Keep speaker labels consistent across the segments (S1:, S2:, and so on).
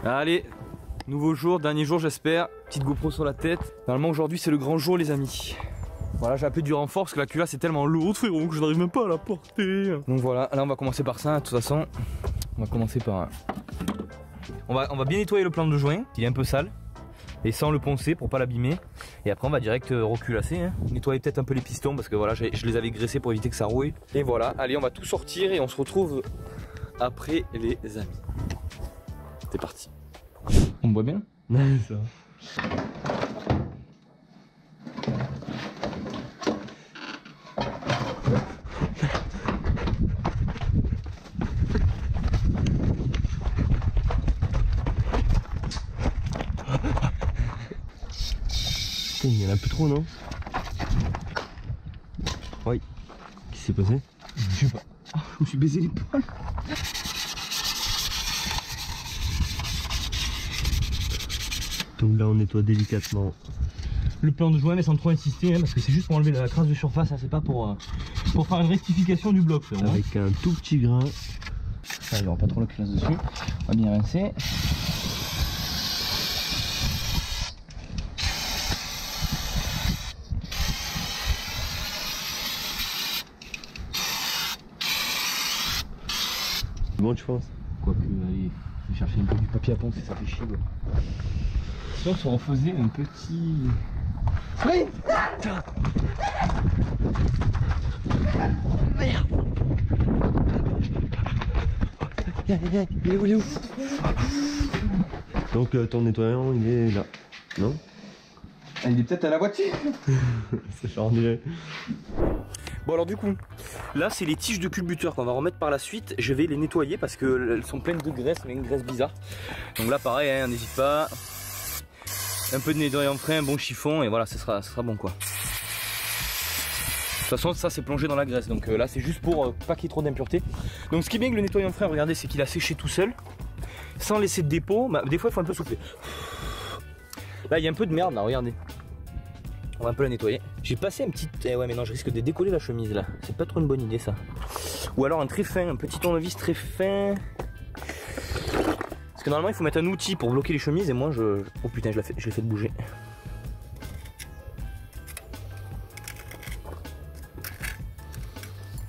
S1: Allez, nouveau jour, dernier jour j'espère. Petite GoPro sur la tête. Normalement aujourd'hui c'est le grand jour les amis. Voilà, j'ai appelé du renfort parce que la culasse est tellement lourde frérot que je n'arrive même pas à la porter. Donc voilà, là on va commencer par ça, de toute façon. On va commencer par... On va bien nettoyer le plan de joint, il est un peu sale. Et sans le poncer pour pas l'abîmer. Et après on va direct reculasser, hein. Nettoyer peut-être un peu les pistons parce que voilà, je les avais graissés pour éviter que ça rouille. Et voilà, allez on va tout sortir et on se retrouve après les amis. C'est parti. On me voit bien?
S2: Ouais, ça. Il y en a un peu trop, non? Oui. Qu'est-ce qui s'est passé?
S1: Je sais pas. Oh, je me suis baisé les poils.
S2: Donc là on nettoie délicatement
S1: Le plan de joint mais sans trop insister hein, parce que c'est juste pour enlever la crasse de surface, hein, c'est pas pour faire une rectification du bloc. Frérot,
S2: avec un tout petit grain.
S1: il n'y aura pas trop la culasse dessus. On va bien rincer.
S2: Bon tu penses?
S1: Quoique, allez, je vais chercher un peu du papier à poncer, ça fait chier. Ouais. Sinon, si on refaisait un petit... Oui. Merde.
S2: Il est où? Donc ton nettoyant il est là, non?
S1: Il est peut-être à la voiture.
S2: C'est genre dirait.
S1: Bon alors du coup, là c'est les tiges de culbuteur qu'on va remettre par la suite. Je vais les nettoyer parce qu'elles sont pleines de graisse, mais une graisse bizarre. Donc là pareil, hein, n'hésite pas. Un peu de nettoyant frein, un bon chiffon et voilà, ce sera bon quoi. De toute façon ça c'est plongé dans la graisse, donc là c'est juste pour pas qu'il y ait trop d'impuretés. Donc ce qui est bien avec le nettoyant frein, regardez, c'est qu'il a séché tout seul, sans laisser de dépôt. Bah, des fois il faut un peu souffler. Là il y a un peu de merde là, regardez. On va un peu la nettoyer. J'ai passé un petit... Eh ouais mais non, je risque de décoller la chemise là. C'est pas trop une bonne idée ça. Ou alors un très fin, un petit tournevis très fin. Parce que normalement il faut mettre un outil pour bloquer les chemises et moi je... Oh putain, je l'ai fait bouger.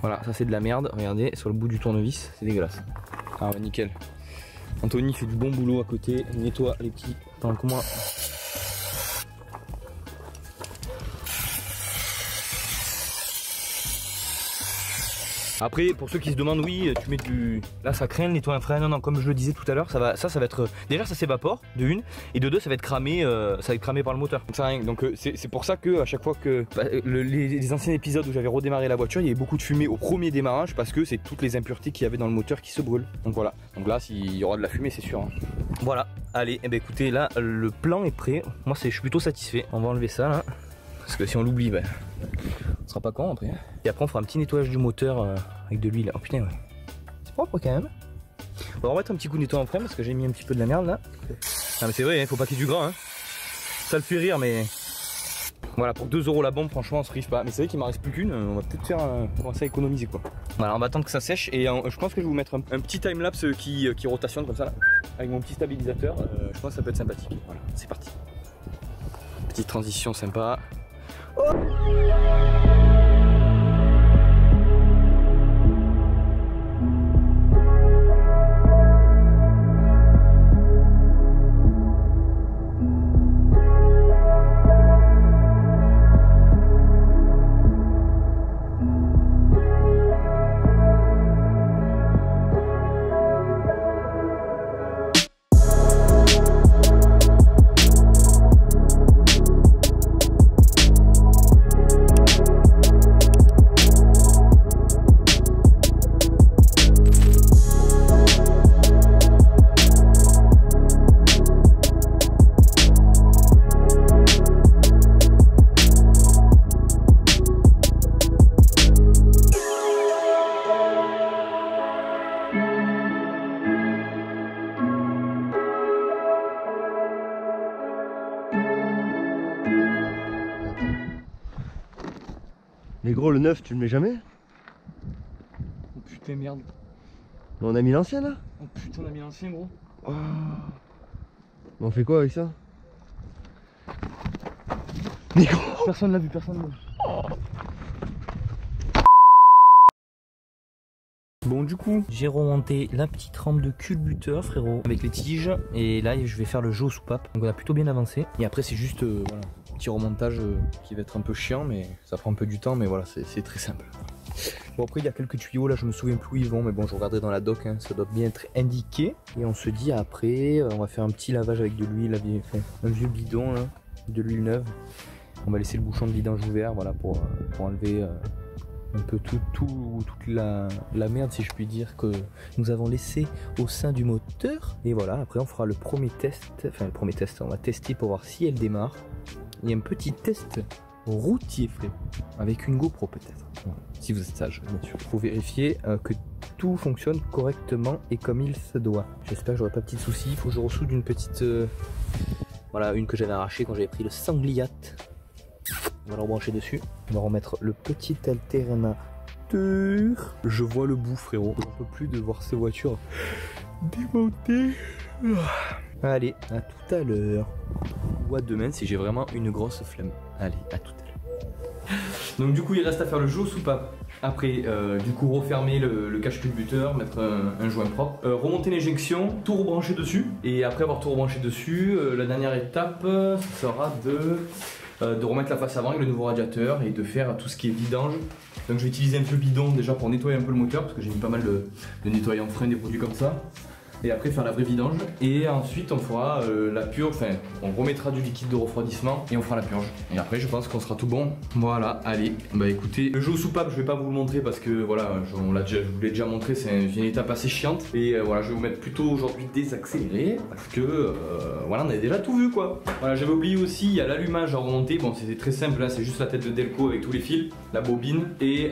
S1: Voilà, ça c'est de la merde. Regardez, sur le bout du tournevis, c'est dégueulasse. Ah ouais, nickel. Anthony fait du bon boulot à côté. Il nettoie les petits... Pendant que moi... Après, pour ceux qui se demandent, oui, tu mets du... Là, ça craint le nettoyant frein. Non, non, comme je le disais tout à l'heure, ça va être... Déjà, ça s'évapore, de une. Et de deux, ça va être cramé, par le moteur. Donc, c'est pour ça que à chaque fois que... les anciens épisodes où j'avais redémarré la voiture, il y avait beaucoup de fumée au premier démarrage parce que c'est toutes les impuretés qu'il y avait dans le moteur qui se brûlent. Donc voilà. Donc là, il y aura de la fumée, c'est sûr. Hein. Voilà. Allez, eh ben, écoutez, là, le plan est prêt. Moi, je suis plutôt satisfait. On va enlever ça, là. Parce que si on l'oublie, ben... On sera pas con après. Et après on fera un petit nettoyage du moteur avec de l'huile. Oh putain ouais. C'est propre quand même. On va remettre un petit coup de nettoyant en frein parce que j'ai mis un petit peu de la merde là. Ah mais c'est vrai, hein, faut pas qu'il y ait du gras. Hein. Ça le fait rire mais... Voilà, pour 2 € la bombe franchement on se prive pas. Mais c'est vrai qu'il m'en reste plus qu'une, on va peut-être faire commencer à économiser quoi. Voilà, on va attendre que ça sèche et je pense que je vais vous mettre un petit timelapse qui rotationne comme ça là. Avec mon petit stabilisateur, je pense que ça peut être sympathique. Voilà, c'est parti. Petite transition sympa. Oh.
S2: Mais gros, le neuf, tu le mets jamais?
S1: Oh putain, merde.
S2: On a mis l'ancien là?
S1: Oh putain, on a mis l'ancien, gros.
S2: Oh.
S3: On fait quoi avec ça?
S1: Personne l'a vu, personne l'a vu. Bon du coup j'ai remonté la petite rampe de culbuteur frérot avec les tiges et là je vais faire le jeu aux soupapes. Donc on a plutôt bien avancé et après c'est juste voilà, un petit remontage qui va être un peu chiant mais ça prend un peu du temps mais voilà c'est très simple. Bon après il y a quelques tuyaux là, je me souviens plus où ils vont mais bon je regarderai dans la doc, hein, ça doit bien être indiqué. Et on se dit après on va faire un petit lavage avec de l'huile, enfin, un vieux bidon là, de l'huile neuve. On va laisser le bouchon de vidange ouvert voilà pour enlever un peu toute la merde si je puis dire que nous avons laissé au sein du moteur. Et voilà, après on fera le premier test, enfin le premier test, on va tester pour voir si elle démarre. Il y a un petit test routier frère, avec une GoPro peut-être, voilà. Si vous êtes sage bien sûr, pour vérifier que tout fonctionne correctement et comme il se doit. J'espère que j'aurai pas de petits soucis, il faut que je ressoude une petite, voilà, une que j'avais arrachée quand j'avais pris le sangliat. On va le rebrancher dessus. On va remettre le petit alternateur. Je vois le bout frérot. J'en peux plus de voir ces voitures démontées. Allez, à tout à l'heure. Ou à demain si j'ai vraiment une grosse flemme. Allez, à tout à l'heure. Donc du coup il reste à faire le jeu aux soupapes. Après du coup refermer le cache-culbuteur, mettre un joint propre, remonter l'injection, tout rebrancher dessus. Et après avoir tout rebranché dessus, la dernière étape ça sera de remettre la face avant avec le nouveau radiateur et de faire tout ce qui est vidange. Donc je vais utiliser un peu bidon déjà pour nettoyer un peu le moteur parce que j'ai mis pas mal de nettoyants frein, des produits comme ça. Et après faire la vraie vidange. Et ensuite on fera la purge, enfin on remettra du liquide de refroidissement et on fera la purge. Et après je pense qu'on sera tout bon. Voilà, allez, bah écoutez, le jeu aux soupapes je vais pas vous le montrer parce que voilà, je vous l'ai déjà montré, c'est une étape assez chiante. Et voilà, je vais vous mettre plutôt aujourd'hui désaccéléré parce que voilà, on avait déjà tout vu quoi. Voilà, j'avais oublié aussi, il y a l'allumage à remonter. Bon c'était très simple, là c'est juste la tête de Delco avec tous les fils, la bobine. Et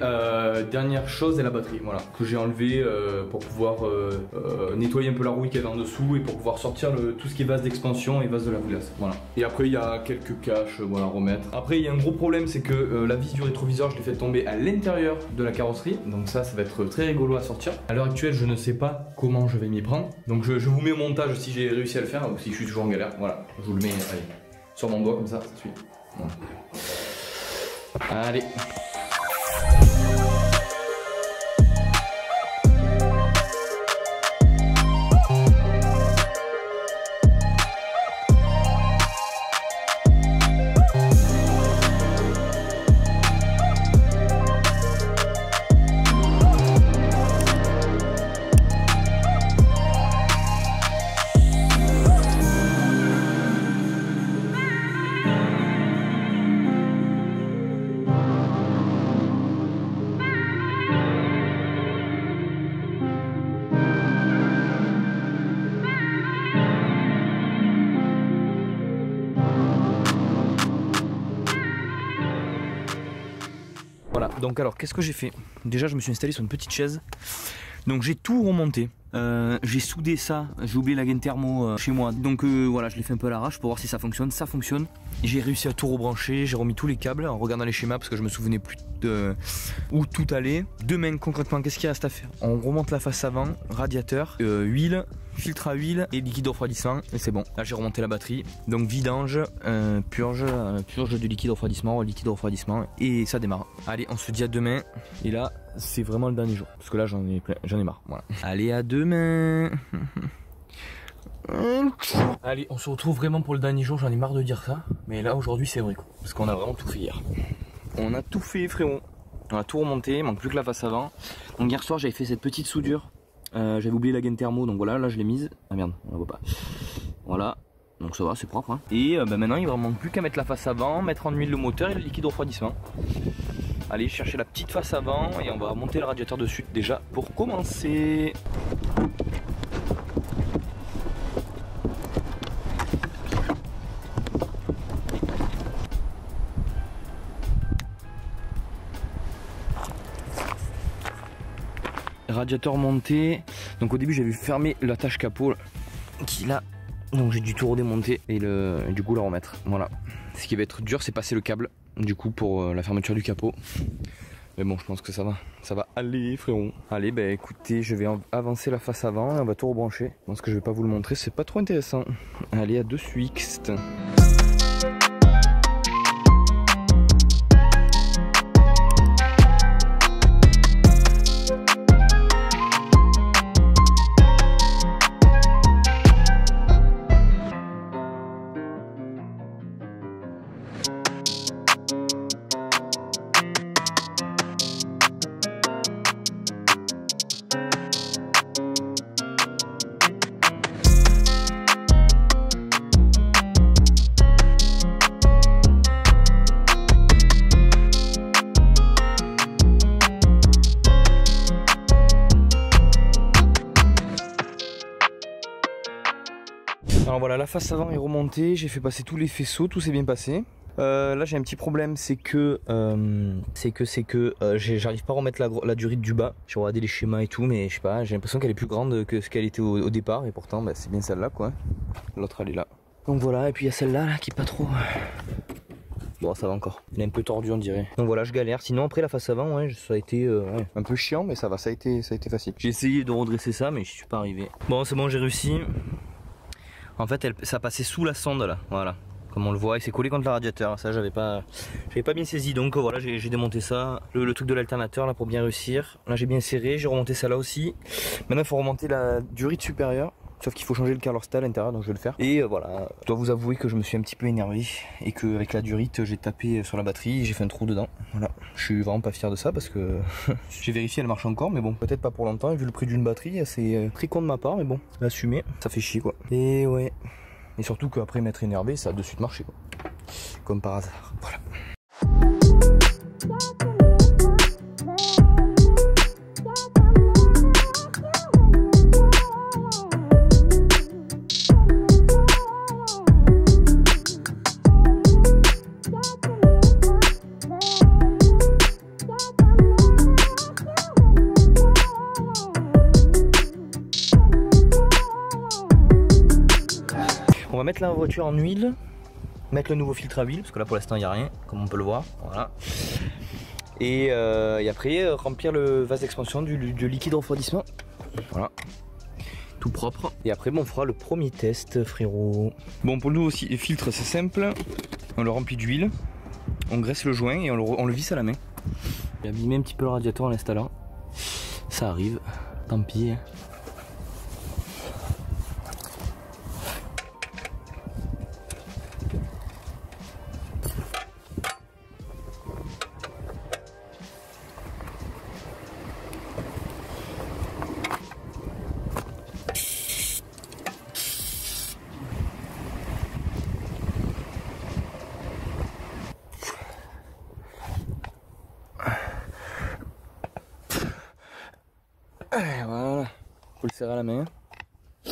S1: dernière chose, c'est la batterie, voilà, que j'ai enlevé pour pouvoir nettoyer un peu la rouille qu'il y avait en dessous et pour pouvoir sortir tout ce qui est vase d'expansion et vase de la glace. Voilà. Et après il y a quelques caches voilà, à remettre. Après il y a un gros problème, c'est que la vis du rétroviseur je l'ai fait tomber à l'intérieur de la carrosserie. Donc ça va être très rigolo à sortir. À l'heure actuelle je ne sais pas comment je vais m'y prendre. Donc je vous mets au montage si j'ai réussi à le faire ou si je suis toujours en galère. Voilà. Je vous le mets allez, sur mon doigt comme ça, ça suit. Voilà. Allez. Voilà, donc alors qu'est-ce que j'ai fait? Déjà je me suis installé sur une petite chaise. Donc j'ai tout remonté. J'ai soudé ça, j'ai oublié la gaine thermo chez moi. Donc voilà, je l'ai fait un peu à l'arrache pour voir si ça fonctionne. Ça fonctionne. J'ai réussi à tout rebrancher, j'ai remis tous les câbles en regardant les schémas parce que je me souvenais plus de où tout allait. Demain concrètement, qu'est-ce qu'il reste à faire? On remonte la face avant, radiateur, huile, filtre à huile et liquide refroidissant et c'est bon. Là j'ai remonté la batterie. Donc vidange, purge du liquide refroidissement et ça démarre. Allez, on se dit à demain. Et là c'est vraiment le dernier jour parce que là j'en ai marre. Voilà. Allez, à demain. Allez, on se retrouve vraiment pour le dernier jour, j'en ai marre de dire ça. Mais là aujourd'hui c'est vrai quoi, parce qu'on a vraiment tout fait hier. On a tout fait frérot. On a tout remonté, il manque plus que la face avant. Donc hier soir j'avais fait cette petite soudure. J'avais oublié la gaine thermo, donc voilà, là je l'ai mise. Ah merde, on la voit pas. Voilà, donc ça va, c'est propre hein. Et maintenant il ne manque plus qu'à mettre la face avant, mettre en huile le moteur et le liquide refroidissement. Allez chercher la petite face avant et on va monter le radiateur dessus déjà pour commencer. Radiateur monté. Donc au début j'avais fermé l'attache capot qui là, donc j'ai dû tout redémonter et du coup la remettre. Voilà. Ce qui va être dur c'est passer le câble du coup pour la fermeture du capot. Mais bon, je pense que ça va aller, frérot. Allez, bah écoutez, je vais avancer la face avant et on va tout rebrancher. Je pense que je vais pas vous le montrer, c'est pas trop intéressant. Allez, à de suite. Alors voilà, la face avant est remontée, j'ai fait passer tous les faisceaux, tout s'est bien passé. Là j'ai un petit problème, c'est que j'arrive pas à remettre la durite du bas. J'ai regardé les schémas et tout, mais je sais pas, j'ai l'impression qu'elle est plus grande que ce qu'elle était au départ, et pourtant bah, c'est bien celle-là quoi. L'autre elle est là. Donc voilà, et puis il y a celle-là là, qui est pas trop... Bon, ça va encore. Il est un peu tordu on dirait. Donc voilà, je galère. Sinon après la face avant, ouais, ça a été ouais, un peu chiant, mais ça va, ça a été facile. J'ai essayé de redresser ça, mais je suis pas arrivé. Bon, c'est bon, j'ai réussi. En fait, ça passait sous la sonde là, voilà. Comme on le voit, il s'est collé contre le radiateur. Ça, j'avais pas bien saisi. Donc voilà, j'ai démonté ça. Le truc de l'alternateur là pour bien réussir. Là, j'ai bien serré. J'ai remonté ça là aussi. Maintenant, il faut remonter la durite supérieure. Sauf qu'il faut changer le Carlostal à l'intérieur, donc je vais le faire. Et voilà, je dois vous avouer que je me suis un petit peu énervé et qu'avec la durite, j'ai tapé sur la batterie et j'ai fait un trou dedans. Voilà, je suis vraiment pas fier de ça parce que j'ai vérifié, elle marche encore, mais bon, peut-être pas pour longtemps. Et vu le prix d'une batterie, c'est très con de ma part, mais bon, assumer, ça fait chier quoi. Et ouais, et surtout qu'après m'être énervé, ça a de suite marché quoi. Comme par hasard, voilà. On va mettre la voiture en huile, mettre le nouveau filtre à huile, parce que là pour l'instant il n'y a rien, comme on peut le voir, voilà. Et après remplir le vase d'expansion du liquide refroidissement, voilà, tout propre. Et après bon, on fera le premier test, frérot. Bon, pour le nouveau filtre c'est simple, on le remplit d'huile, on graisse le joint et on le visse à la main. J'ai abîmé un petit peu le radiateur en l'installant, ça arrive, tant pis. Voilà, faut le serrer à la main. On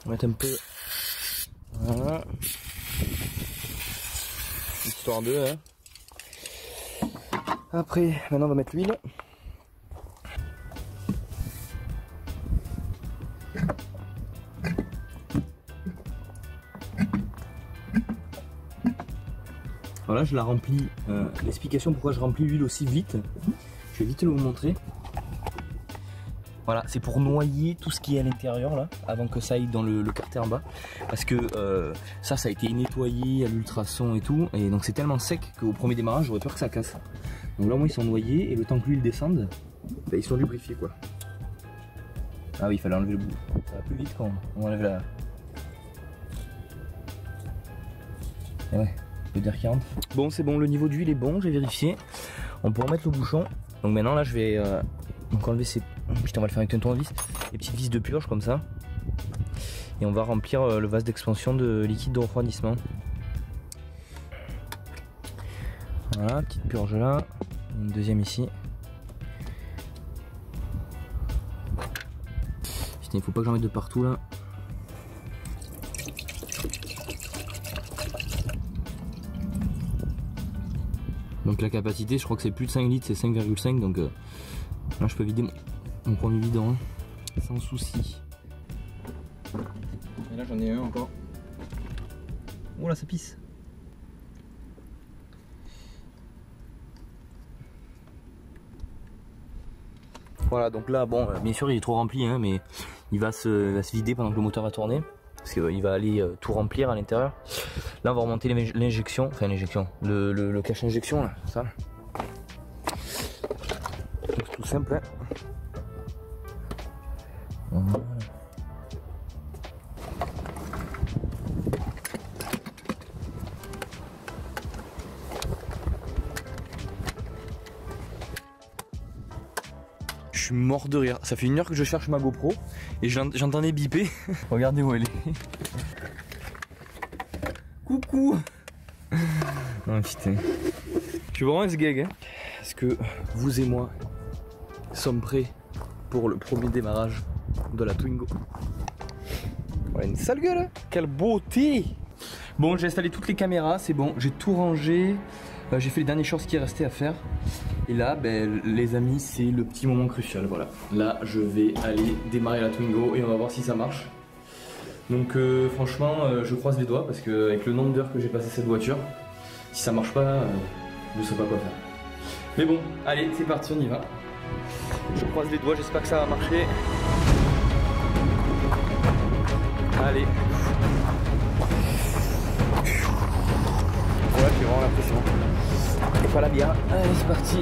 S1: va mettre un peu, voilà, histoire de. Hein. Après, maintenant on va mettre l'huile. Voilà, je la remplis. L'explication pourquoi je remplis l'huile aussi vite, je vais vite vous montrer. Voilà, c'est pour noyer tout ce qui est à l'intérieur là, avant que ça aille dans le carter en bas. Parce que ça a été nettoyé à l'ultrason et tout. Et donc c'est tellement sec qu'au premier démarrage, j'aurais peur que ça casse. Donc là, au moins ils sont noyés et le temps que l'huile descende, bah, ils sont lubrifiés quoi. Ah oui, il fallait enlever le bout. Ça va plus vite quand on enlève la... Et ouais, le dire qui rentre. Bon, c'est bon, le niveau d'huile est bon, j'ai vérifié. On peut remettre le bouchon. Donc maintenant là, je vais donc enlever ces... Putain, on va le faire avec un tournevis. Les petites vis de purge comme ça. Et on va remplir le vase d'expansion de liquide de refroidissement. Voilà, petite purge là. Une deuxième ici. Putain, il faut pas que j'en mette de partout là. Donc la capacité, je crois que c'est plus de 5 litres, c'est 5,5. Donc là, je peux vider mon premier bidon hein, sans souci. Et là, j'en ai un encore. Oh là, ça pisse. Voilà, donc là, bon, bien sûr, il est trop rempli, hein, mais il va se vider pendant que le moteur va tourner. Parce qu'il va aller tout remplir à l'intérieur. Là, on va remonter l'injection, enfin l'injection, le cache injection, là, ça. C'est tout simple, hein. Voilà. Je suis mort de rire. Ça fait 1 heure que je cherche ma GoPro et j'entendais biper. Regardez où elle est. Coucou. Oh putain. Je suis vraiment S-gag, hein. Est-ce que vous et moi sommes prêts pour le premier démarrage de la Twingo? Ouais, une sale gueule, hein. Quelle beauté. Bon, j'ai installé toutes les caméras, c'est bon, j'ai tout rangé. J'ai fait les dernières choses qui restaient à faire. Et là, ben, les amis, c'est le petit moment crucial. Voilà. Là, je vais aller démarrer la Twingo et on va voir si ça marche. Donc, franchement, je croise les doigts parce que avec le nombre d'heures que j'ai passé cette voiture, si ça marche pas, je sais pas quoi faire. Mais bon, allez, c'est parti, on y va. Je croise les doigts, j'espère que ça va marcher. Allez. Ouais, j'ai vraiment l'impression. Et voilà bien. Allez, c'est parti.